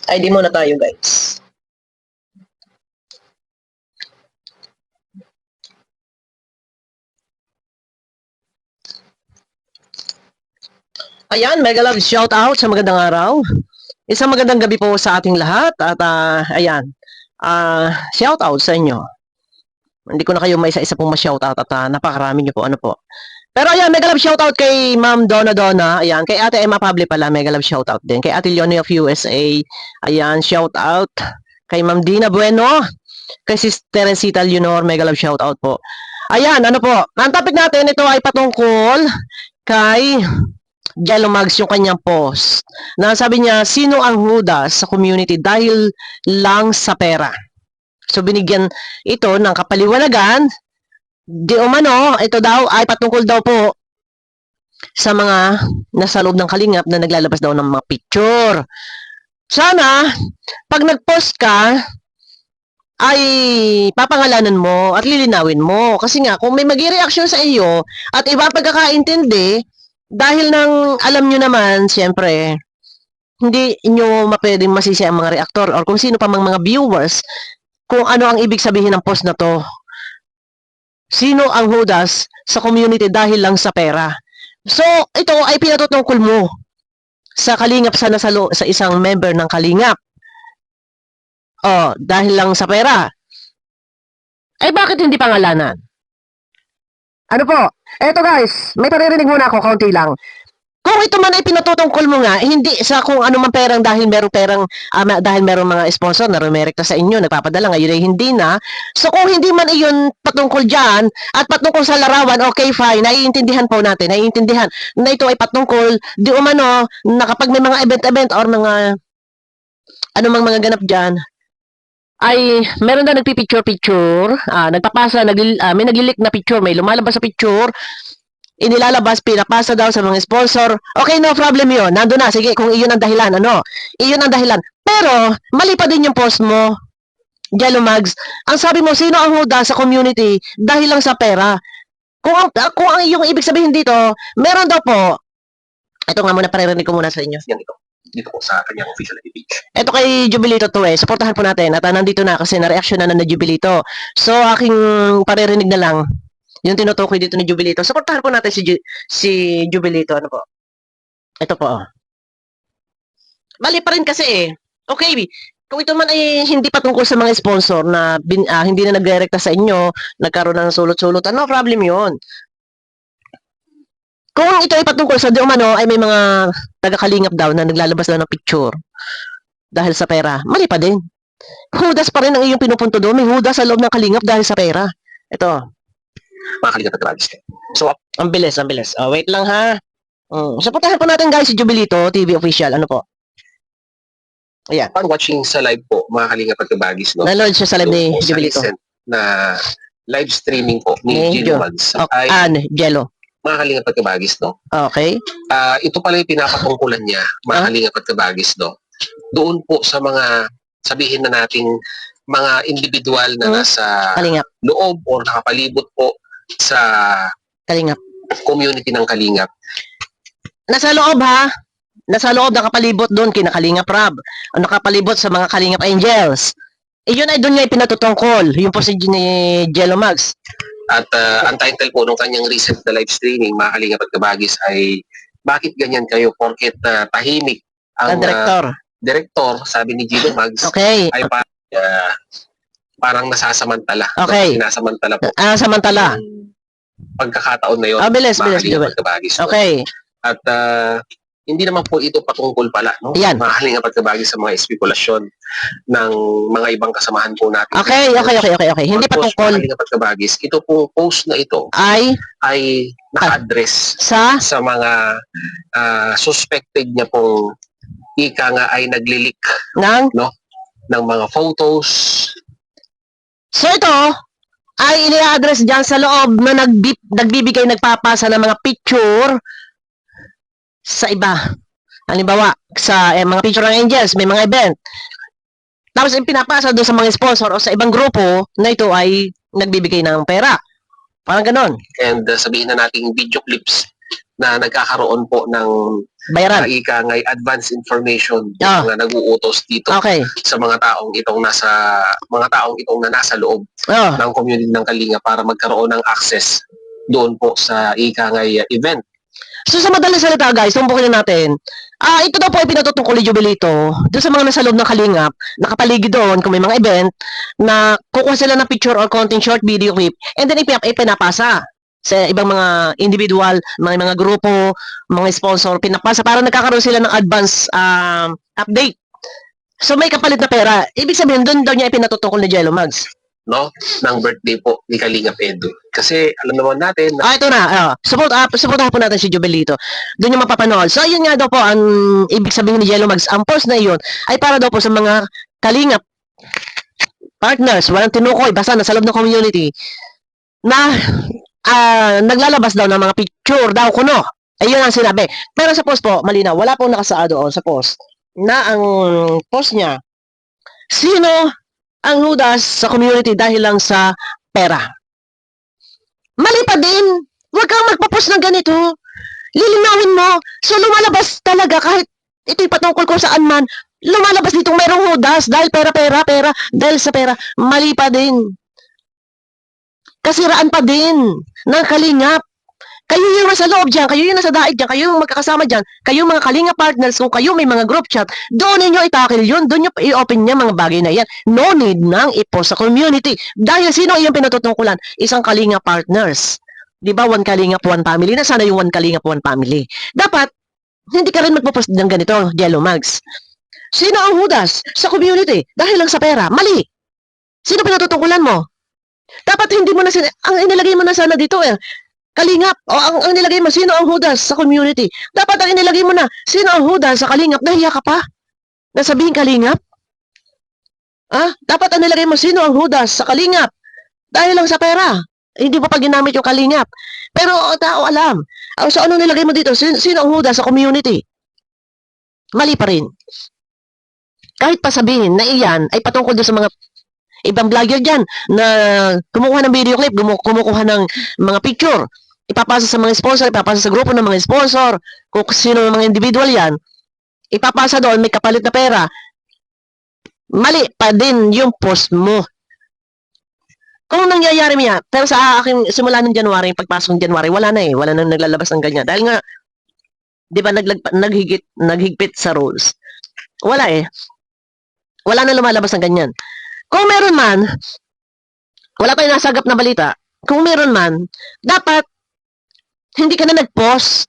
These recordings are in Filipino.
ID muna tayo, guys. Ayan, mega love shout out sa magandang araw. Isang magandang gabi po sa ating lahat at ayan, shout out sa inyo. Hindi ko na kayo may isa-isa pong ma-shout out at napakarami niyo po ano po. Pero ayan, mega love shout out kay Ma'am Donna Donna. Ayan, kay Ate Emma Pable pala, mega love shout out din. Kay Ate Leonie of USA. Ayan, shout out. Kay Ma'am Dina Bueno. Kay Sis Teresita Leonor, mega love shout out po. Ayan, ano po. Ang topic natin ito ay patungkol kay Jello Mags yung kanyang post. Na sabi niya, sino ang Judas sa community dahil lang sa pera? So binigyan ito ng kapaliwanagan. Di umano, ito daw ay patungkol daw po sa mga nasa loob ng kalingap na naglalabas daw ng mga picture. Sana, pag nag-post ka, ay papangalanan mo at lilinawin mo. Kasi nga, kung may mag-reaction sa iyo at iba pagkakaintindi, dahil nang alam nyo naman, siyempre, hindi nyo mapwedeng masisi ang mga reaktor or kung sino pa mga viewers kung ano ang ibig sabihin ng post na to. Sino ang Judas sa community dahil lang sa pera? So, ito ay pinatutungkol mo sa kalingap sana sa isang member ng kalingap. Oh, dahil lang sa pera. Eh, bakit hindi pangalanan? Ano po? Eto guys, may paririnig muna ako, kaunti lang. Kung ito man ay pinatutungkol mo nga, hindi sa kung ano man perang dahil merong perang, dahil merong mga sponsor na rumerekta sa inyo, nagpapadala, ngayon ay hindi na. So kung hindi man iyon patungkol dyan, at patungkol sa larawan, okay fine, naiintindihan po natin, naiintindihan na ito ay patungkol, di umano, na kapag may mga event-event or mga, ano mang mga ganap dyan, ay meron na nagpipicture-picture, nagpapasa, may naglilik na picture, may lumalabas sa picture, inilalabas, pinapasa daw sa mga sponsor. Okay, no problem yun. Nandun na. Sige, kung iyon ang dahilan, ano? Iyon ang dahilan. Pero, mali pa din yung post mo, Jello Mags. Ang sabi mo, sino ang huda sa community dahil lang sa pera? Kung ang iyong ibig sabihin dito, meron daw po, ito nga muna, paririnig ko muna sa inyo. Yan ito. Dito po sa kanyang official page. Ito kay Jubilito to eh. Supportahan po natin. At nandito na kasi na-reaction na Jubilito. So, aking paririnig na lang yung tinutukoy dito ni Jubilito. Supportahan po natin si Jubilito. Ano po? Ito po. Mali pa rin kasi eh. Okay, kung ito man ay hindi patungkol sa mga sponsor na hindi na nagdirekta sa inyo, nagkaroon ng sulot-sulot, no problem yun. Kung ito ay patungkol sa di umano ay may mga taga-kalingap daw na naglalabas daw ng picture dahil sa pera, mali pa din. Hudas pa rin ang iyong pinupunto doon. May hudas sa loob ng kalingap dahil sa pera. Ito. Mga kalingap at tragis. So, ang bilis, ang bilis. Oh, wait lang ha. Supportahan po natin guys si Jubilito TV official. Ano po? Ayan. Upon watching sa live po, mga kalingap at kabagis, no? Nanood siya sa live ni Jubilito. Na live streaming po ni Jello Mags. Jello. Mga kalingap at kabagis, no? Okay. Ito pala yung pinapatungkulan niya, mga kalingap at kabagis, no? Doon po sa mga, sabihin na nating mga individual na nasa kalingap, loob o nakapalibot po sa kalingap, community ng kalingap. Nasa loob ha? Nasa loob, nakapalibot doon, kinakalingap Rab. Nakapalibot sa mga kalingap angels. Iyon ay doon niya pinatutungkol, yung po si Jello Mags. At ang title po ng kanyang recent na live streaming, mga kalingap at kabagis, ay bakit ganyan kayo? Porket tahimik ang director, sabi ni Jello Mags, okay, ay parang nasasamantala. Okay. Sinasamantala po. Samantala. Pagkakataon na yun. Bilis. Kabagis, no? Okay. At hindi naman po ito patungkol pala, no? Yan. Mahaling nga pagkabagis sa mga espekulasyon ng mga ibang kasamahan po natin. Okay. Hindi patungkol. Mahaling nga pagkabagis, ito pong post na ito ay naka-address sa mga suspected niya pong ika nga ay naglilik ng mga photos. So ito ay ini-address dyan sa loob na nagbibigay, nagpapasa ng mga picture sa iba. Halimbawa, sa mga picture ng angels, may mga event. Tapos pinapasa doon sa mga sponsor o sa ibang grupo na ito ay nagbibigay ng pera. Parang ganon. And sabihin na nating video clips na nagkakaroon po ng Bayaran. ika ngay advance information Ah. yung mga nag-uutos dito Okay. sa mga taong itong na nasa loob Oh. ng community ng Kalinga para magkaroon ng access doon po sa ika ngay event. So sa madaling salita guys, tumpukin na natin. Ito daw po ay pinatutungkol ni Jubilito doon sa mga nasa loob ng Kalingap, nakapaligid doon kung may mga event na kukuha sila ng picture or konting short video clip and then ipinapasa sa ibang mga individual, mga grupo, mga sponsor, pinapasa para nagkakaroon sila ng advance update. So may kapalit na pera. Ibig sabihin doon daw niya ipinatutungkol ni Jello Mags. No, ng birthday po ni Kalingap Edu. Kasi alam naman natin na Ito na. Supportahan po natin si Jubilito. Doon yung mapapanood. So, yun nga daw po, ang ibig sabihin ni Jello Mags, ang post na yun, ay para daw po sa mga Kalingap partners, walang tinukoy, basta nasa loob ng community, na naglalabas daw ng mga picture daw kuno. Ayun ang sinabi. Pero sa post po, malinaw, wala pong nakasaad doon sa post na ang post niya, sino ang hudas sa community dahil lang sa pera. Mali pa din. Huwag kang magpapost ng ganito. Lilinawin mo. So lumalabas talaga kahit ito'y patungkol kung saan man, lumalabas ditong merong hudas dahil pera, dahil sa pera. Mali pa din. Kasiraan pa din ng Kalingap. Kayo yung nasa loob dyan, kayo yung nasa daig dyan, kayo yung magkakasama dyan, kayo mga Kalingap partners, kung kayo may mga group chat, doon ninyo itakil yun, doon nyo i-open niya mga bagay na yan. No need nang i-post sa community. Dahil sino yung pinatutungkulan? Isang Kalingap partners. Di ba, one Kalingap, one family? Na sana yung one Kalingap, one family. Dapat, hindi ka rin magpo-post ng ganito, Jello Mags. Sino ang hudas sa community? Dahil lang sa pera. Mali. Sino pinatutungkulan mo? Dapat hindi mo na, ang inilagay mo na sana dito Kalingap, o ang nilagay mo, sino ang hudas sa community? Dapat ang inilagay mo na, sino ang hudas sa Kalingap? Nahiya ka pa? Nasabihin Kalingap? Dapat ang nilagay mo, sino ang hudas sa Kalingap? Dahil lang sa pera. Hindi mo pa ginamit yung Kalingap. Pero tao alam. So ano nilagay mo dito? Sino ang hudas sa community? Mali pa rin. Kahit pa sabihin na iyan ay patungkol doon sa mga ibang vlogger dyan na kumukuha ng video clip, kumukuha ng mga picture, ipapasa sa mga sponsor, ipapasa sa grupo ng mga sponsor, kung sino ng mga individual yan, ipapasa doon, may kapalit na pera. Mali pa din yung post mo. Kung nangyayari niya, pero sa akin, simula ng January, pagpasok ng January, wala na wala na naglalabas ng ganyan. Dahil nga, di ba, naghigpit sa rules. Wala Wala na lumalabas ng ganyan. Kung meron man, wala tayong nasagap na balita, kung meron man, dapat, hindi ka na nag-post.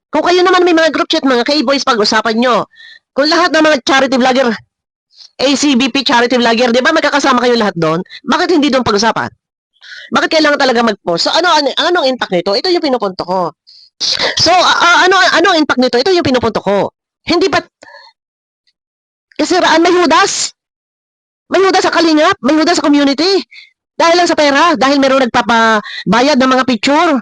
Kung kayo naman may mga group chat, mga K-boys, pag-usapan nyo. Kung lahat ng mga charity vlogger, ACBP charity vlogger, di ba magkakasama kayo lahat doon? Bakit hindi doon pag-usapan? Bakit kailangan talaga mag-post? So, anong impact nito? Ito yung pinupunto ko. So, anong impact nito? Ito yung pinupunto ko. Hindi ba, kasiraan, may hudas? May hudas sa Kalingap, may hudas sa community. Dahil lang sa pera, dahil meron nagpapabayad ng mga picture.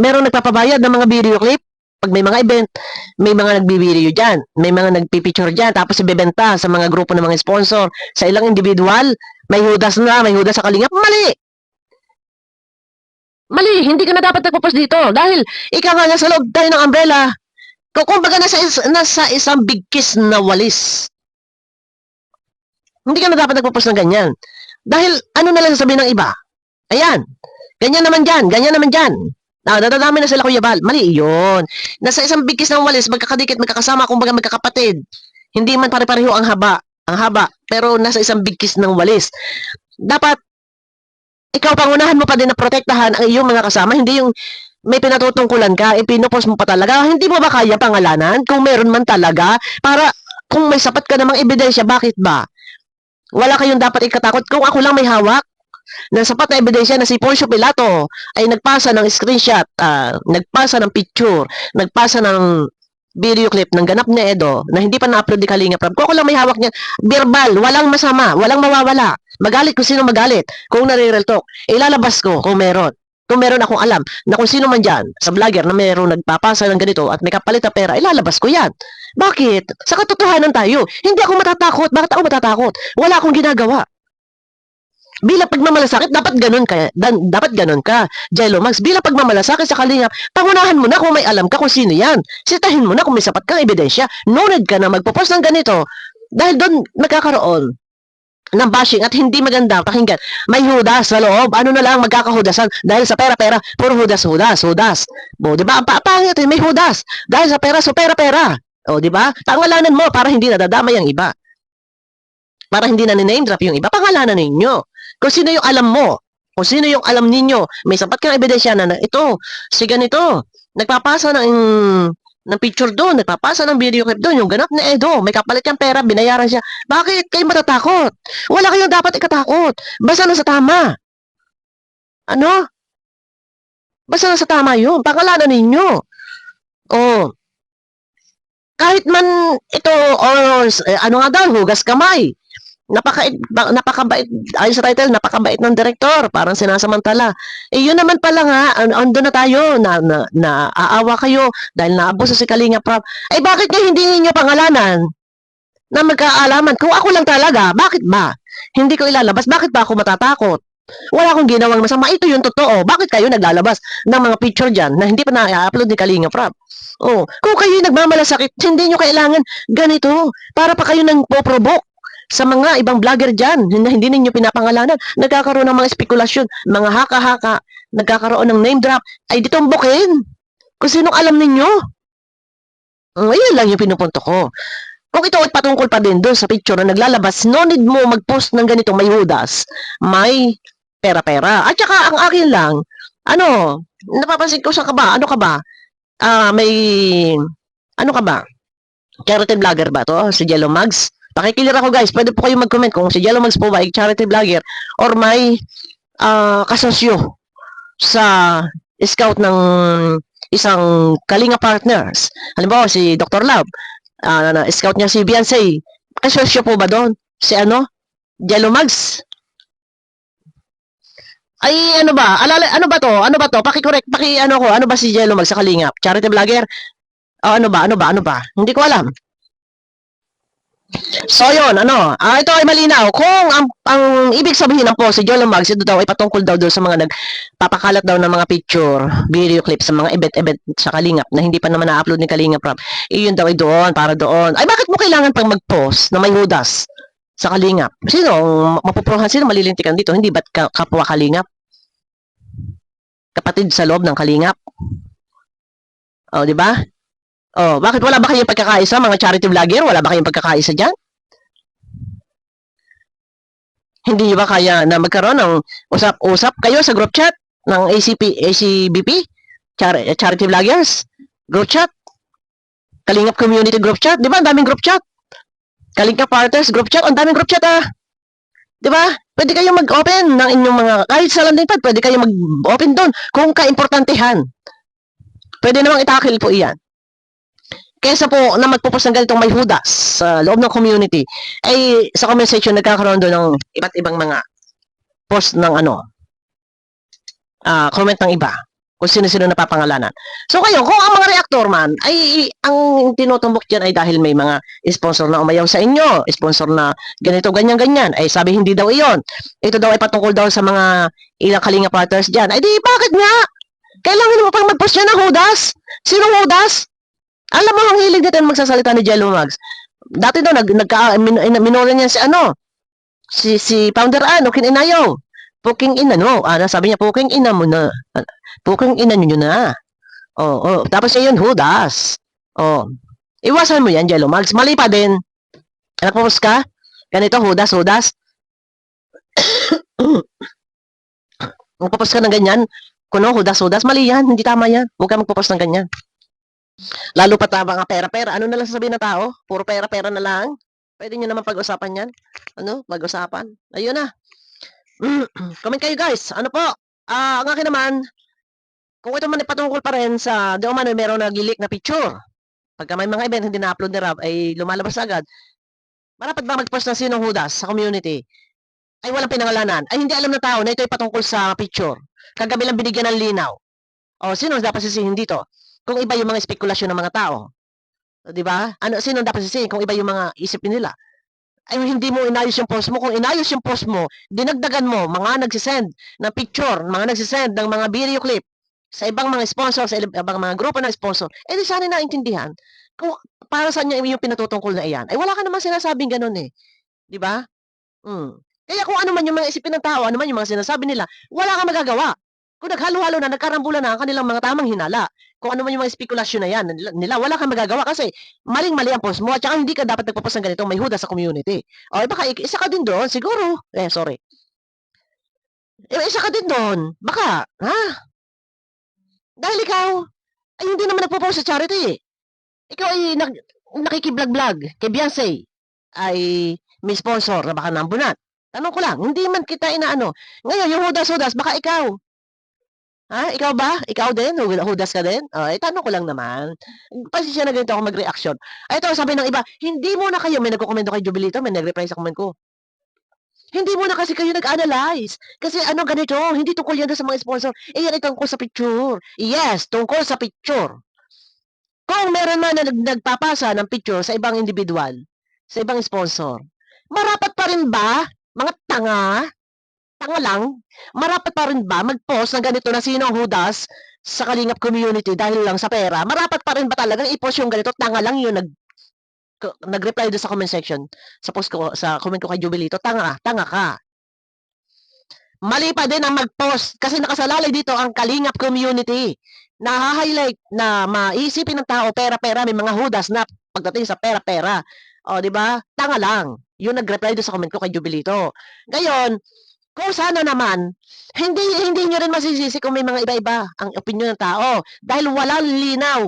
Meron nagpapabayad ng mga video clip. Pag may mga event, may mga nagbi-video dyan, may mga nagpipicture dyan, tapos ibebenta sa mga grupo ng mga sponsor, sa ilang individual, may hudas sa Kalingap. Mali! Mali, hindi ka na dapat nagpo-post dito. Dahil, ikaw nga nasa loob tayo ng umbrella. Kumbaga nasa isang big kiss na walis. Hindi ka na dapat nagpo-post ng ganyan. Dahil, ano na lang sasabihin ng iba? Ayan, ganyan naman dyan. Nadadami na sila Kuya Bal. Mali yun. Nasa isang big kiss ng walis, magkakadikit, magkakasama, kumbaga magkakapatid. Hindi man pare-pareho ang haba, pero nasa isang big kiss ng walis. Dapat, ikaw pangunahan mo pa din na protektahan ang iyong mga kasama, hindi yung may pinatutungkulan ka, ipinopost mo pa talaga. Hindi mo ba kaya pangalanan? Kung meron man talaga, para kung may sapat ka namang ebidensya, bakit ba? Wala kayong dapat ikatakot. Kung ako lang may hawak ng sapat na ebidensya na si Poncio Pilato ay nagpasa ng screenshot, nagpasa ng picture, nagpasa ng video clip ng ganap ni Edo na hindi pa na-upload ni Kalinga Prab. Kung ako lang may hawak niyan, verbal, walang masama, walang mawawala. Magalit kung sino magalit. Kung nare-real talk, ilalabas ko kung meron. Kung meron akong alam na kung sino man dyan sa vlogger na meron nagpapasa ng ganito at may kapalit na pera, ilalabas ko yan. Bakit? Sa katotohanan tayo. Hindi ako matatakot. Bakit ako matatakot? Wala akong ginagawa. Bilang pagmamalasakit, dapat ganun ka. Jello Max, bilang pagmamalasakit sa Kalingap, pangunahan mo na kung may alam ka kung sino yan. Sitahin mo na kung may sapat kang ebidensya. No need ka na magpo-post ng ganito. Dahil doon nagkakaroon ng bashing at hindi maganda pakinggan. May hudas sa loob. Ano na lang magkakahudasan dahil sa pera-pera, puro hudas. Bo, 'di ba? Ang pangit, may hudas. Dahil sa pera, so pera-pera. O, 'di ba? Pangalanan mo para hindi nadadamay ang iba. Para hindi na name drop yung iba, pangalanan ninyo. Kung sino yung alam mo, kung sino yung alam ninyo, may sapat kang ebidensya na ito, si ganito, nagpapasa ng picture doon, nagpapasa ng video clip doon, yung ganap na Edo, may kapalit yung pera, binayaran siya. Bakit kayo matatakot? Wala kayong dapat ikatakot. Basta na sa tama. Ano? Basta na sa tama yun. Pangalanan ninyo. Oh. Kahit man ito, ano nga daw, hugas kamay. Napakabait, ayon sa title, napakabait ng direktor, parang sinasamantala. Eh, yun naman pala nga, ando na tayo, na aawa kayo dahil naabuso si Kalinga Prab. Eh, bakit nga hindi ninyo pangalanan na magkaalaman? Kung ako lang talaga, bakit ba? Hindi ko ilalabas, bakit ba ako matatakot? Wala akong ginawang masama, ito yung totoo. Bakit kayo naglalabas ng mga picture dyan na hindi pa na-upload ni Kalinga Prab? Oh, kung kayo nagmamalasakit, hindi nyo kailangan ganito para pa kayo nang poprovoke sa mga ibang vlogger dyan na hindi ninyo pinapangalanan. Nagkakaroon ng mga spekulasyon, mga haka-haka, nagkakaroon ng name drop, ay ditombokin. Kung sinong alam ninyo. Ayun lang yung pinupunto ko. Kung ito ay patungkol pa din doon sa picture na naglalabas, no need mo mag-post ng ganito, may hudas, may pera-pera. At saka ang akin lang, napapansin ko sa ka ba? Ano ka ba? Ano ka ba? Charity vlogger ba to? Si Jello Mags? Pakikilir ako guys, pwede po kayo mag-comment kung si Jello Mags po ba ay charity vlogger or may kasosyo sa scout ng isang Kalinga Partners. Halimbawa si Dr. Love, scout niya si Beyonce. Kasosyo po ba doon? Si Jello Mags? Ay, ano ba? Ano ba to? Ano ba to? Paki-correct, ano ba si Jello Mags sa Kalingap? Charity vlogger? Ano ba? Hindi ko alam. So yun, ito ay malinaw. Kung ang ibig sabihin ng post si Jello Mags, ito daw ay patungkol daw doon sa mga nagpapakalat daw ng mga picture, video clips sa mga event sa Kalingap na hindi pa naman na-upload ni Kalingap Prab. Iyon daw ay doon, para doon. Ay bakit mo kailangan pang mag-post na may hudas sa Kalingap? Sino mapuprohan, sino malilintikan dito? Hindi ba't kapwa Kalingap? Kapatid sa loob ng Kalingap? Oh, di ba? Oh, bakit wala ba kayong pagkakaisa, mga charity vlogger? Wala ba kayong pagkakaisa dyan? Hindi ba kaya na magkaroon ng usap-usap kayo sa group chat ng ACBP? Charity vloggers? Group chat? Kalingap community group chat? Di ba? Ang daming group chat. Kalingap Partners group chat? Ang daming group chat Di ba? Pwede kayo mag-open ng inyong mga, kahit sa landing pad, pwede kayo mag-open doon kung kaimportantehan. Pwede namang itakil po iyan. Kesa po na magpo-post ng ganitong may hudas sa loob ng community, ay sa comment section nagkakaroon doon ng iba't ibang mga post ng comment ng iba kung sino-sino napapangalanan. So kayo, kung ang mga reactor man, ay ang tinutumbok dyan ay dahil may mga sponsor na umayaw sa inyo, sponsor na ganito, ganyan, ay sabi hindi daw iyon. Ito daw ay patungkol daw sa mga ilang Kalinga Partners dyan. Ay di, bakit nga? Kailangan mo pang mag-post yan ng hudas? Sinong hudas? Alam mo, ang hilig natin magsasalita ni Jello Mags. Dati daw, minura niya si Founder Kininayaw. Puking ina, sabi niya, puking ina mo na. Puking ina nyo na. Tapos yun, hudas. Iwasan mo yan, Jello Mags. Mali pa din. Nagpo-post ka? Ganito, hudas. Magpo-post ka ng ganyan. Kuno, hudas. Mali yan, hindi tama yan. Huwag ka magpo-post ng ganyan. Lalo pa mga pera-pera. Ano na lang sasabihin ng tao? Puro pera-pera na lang. Pwede nyo naman pag-usapan yan. Pag-usapan. Ayun na. Comment kayo guys. Ano po? Ang akin naman, kung ito man ipatungkol pa rin sa di man meron nag-leak na picture. Pagka may mga event hindi na-upload ni Rob, ay lumalabas agad. Marapat ba mag-post ng sinong hudas sa community? Ay walang pinangalanan. Ay hindi alam na tao na ito ay patungkol sa picture. Kagabi lang binigyan ng linaw. Sino dapat sisihin dito? Kung iba yung mga spekulasyon ng mga tao. Di ba? Sino dapat sisihin kung iba yung mga isip nila? ay hindi mo inayos yung post mo. Kung inayos yung post mo, dinagdagan mo, mga nagsisend ng picture, mga nagsisend ng mga video clip sa ibang mga sponsor, sa ibang mga grupo ng sponsor, di sana naintindihan kung para saan niya yung pinatutungkol na iyan. Ay wala ka naman sinasabing ganun eh. Di ba? Kaya kung ano man yung mga isipin ng tao, ano man yung mga sinasabi nila, wala kang magagawa. Kung naghalo-halo na, nagkarambulan na ang kanilang mga tamang hinala, kung ano man yung mga spekulasyon na yan nila, wala kang magagawa kasi maling-mali ang post mo at saka hindi ka dapat nagpo-post ng ganito, may huda sa community. O, baka isa ka din doon, siguro. Sorry. Isa ka din doon. Baka, ha? Dahil ikaw, ay hindi naman nagpo-post sa charity. Ikaw ay nakikiblag-blag kay Beyonce. Ay may sponsor na baka nambunat. Tanong ko lang, hindi man kita inaano. Ngayon, yung hudas-hudas, baka ikaw. Ha? Ikaw ba? Ikaw din? Hudas ka din? Tanong ko lang naman. Pasensya na ganito ako mag-reaction. Ito, sabi ng iba, hindi mo na kayo, may nagko-komento kay Jubilito, may nag-reply sa comment ko. Hindi mo na kasi kayo nag-analyze. Kasi ano ganito, hindi tungkol yan sa mga sponsor. Yan ay tungkol sa picture. Yes, tungkol sa picture. Kung meron man na nagpapasa ng picture sa ibang individual, sa ibang sponsor, marapat pa rin ba, mga tanga lang, marapat pa rin ba mag-post ng ganito na sino ang hudas sa Kalingap community dahil lang sa pera? Marapat pa rin ba talagang i-post yung ganito? Tanga lang yun, nag-reply doon sa comment section, sa post ko, sa comment ko kay Jubilito, tanga ka. Mali pa din ang mag-post kasi nakasalalay dito ang Kalingap community. Na-highlight na maisipin ng tao, pera-pera, may mga hudas na pagdating sa pera-pera. O, di ba? Tanga lang. Yun nag-reply doon sa comment ko kay Jubilito. Ngayon, kung sana naman, hindi nyo rin masisisi kung may mga iba-iba ang opinion ng tao. Dahil walang linaw.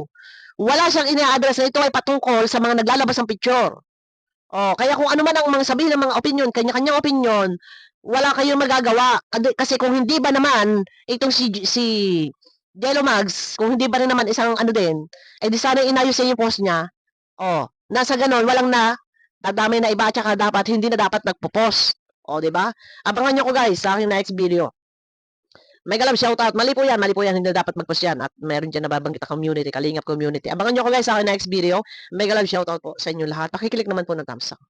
Wala siyang ina-address na ito ay patungkol sa mga naglalabas ng picture. Kaya kung ano man ang mga sabihin ng mga opinion, kanya-kanyang opinion, wala kayong magagawa. Kasi kung hindi ba naman, itong si Jello Mags, kung hindi ba rin naman isang ano din, di sana inayos niya yung post niya. Nasa ganon, walang dadamay na iba, tsaka hindi na dapat nagpo-post. Di ba? Abangan nyo ko guys sa aking next video. Mega love shoutout. Mali po yan, hindi na dapat mag-post yan. At meron dyan nababanggit na community, Kalingap community. Abangan nyo ko guys sa aking next video. Mega love shoutout po sa inyo lahat. Pakiclick naman po ng thumbs up.